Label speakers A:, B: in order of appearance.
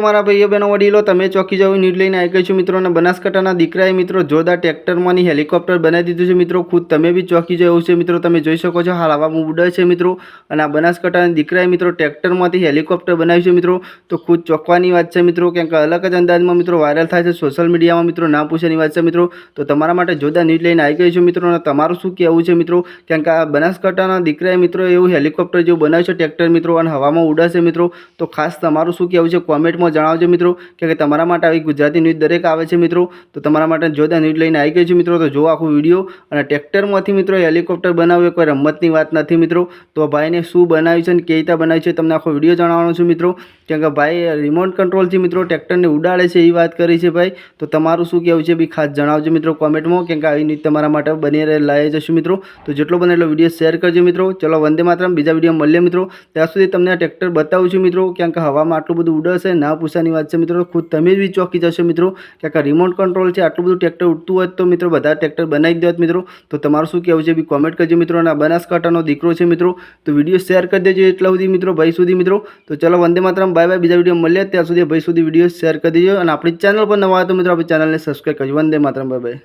A: मारा भाईओ बहनों वडीलो तमे चौकी जाओ न्यूज लईने आई गई छुं मित्रों ने बनासकांठाना दीकराए मित्रों जोरदार ट्रेक्टरमांनी हेलिकॉप्टर बनावी दीधुं छे मित्रों। खुद तमे बी चौकी जाओ छे मित्रों, तमे जोई शको छो हाल हवामां उडे छे मित्रों। अने आ बनासकांठाना दीकराए मित्रों ट्रेक्टरमांथी हेलिकॉप्टर बनाव्युं छे मित्रों। तो खुद चौंकवानी वात छे मित्रों, केम के अलग ज अंदाजमां मित्रों वायरल थाय छे सोशल मीडियामां मित्रों, ना पूछ्यानी वात छे मित्रों। तो तमारा माटे जोरदार न्यूज लईने आई गई छुं मित्रों अने तमारुं शुं कहेवुं छे मित्रों, केम के आ बनासकांठाना दीकराए मित्रों एवुं हेलिकॉप्टर जेवुं बनाव्युं छे ट्रेक्टर मित्रों अने हवामां उडे छे मित्रों। तो खास तमारुं शुं कहेवुं छे कॉमेंटमां जणावजो मित्रों, के तमारा माटे आवी गुजराती न्यूज दरेक आवे छे मित्रों। तो तमारा माटे जोरदार न्यूज लईने आई गई छे मित्रों। तो जो आखो विडियो अने ट्रेक्टरमांथी मित्रों हेलिकॉप्टर बनाव्युं कोई रमतनी वात नथी मित्रों। तो भाईने शुं बनाव्युं छे अने केवी रीते बनाव्युं छे तमने आखो विडियो जणाववानो छुं मित्रों, केम के भाई रिमोट कंट्रोलथी मित्रों ट्रेक्टरने उडाड़े छे एवी वात करी छे भाई। तो तमारुं शुं कहेवुं छे बी खास जणावजो मित्रों कॉमेंटमां, केम के આવી न्यूज तमारा माटे बनी लाવી जशुं मित्रों। तो जेटलो बने એટલો વિડીયો શેર કરજો મિત્રો। ચલો વંદે માતરમ, બીજા વિડીયો મળીએ મિત્રો। ત્યાં સુધી તમને આ ટ્રેક્ટર બતાવું છું મિત્રો, કેમ કે હવામાં આટલું બધું ઉડે છે ના પૂછવાની વાત છે મિત્રો। ખુદ તમે બી ચોંકી જશો મિત્રો, કેમ કે રિમોટ કંટ્રોલ છે, આટલું બધું ટ્રેક્ટર ઉડતું હોત તો મિત્રો બધા ટ્રેક્ટર બનાવી દેત મિત્રો। તો તમારું શું કહેવું છે બી કોમેન્ટ કરજો મિત્રો। અને આ બનાસકાંઠાનો દીકરો છે મિત્રો, તો વિડીયો શેર કરી દેજો એટલા સુધી મિત્રો, ભાઈ સુધી મિત્રો। તો ચલો વંદે માતરમ, બાય બાય, બીજા વિડીયો મળીએ ત્યાં સુધી ભાઈ સુધી વિડીયો શેર કરી દેજો। અને આપણી ચેનલ પર નવા હોય તો મિત્રો આપણી ચેનલને સબસ્ક્રાઈબ કરજો। Vande Mataram, bye bye.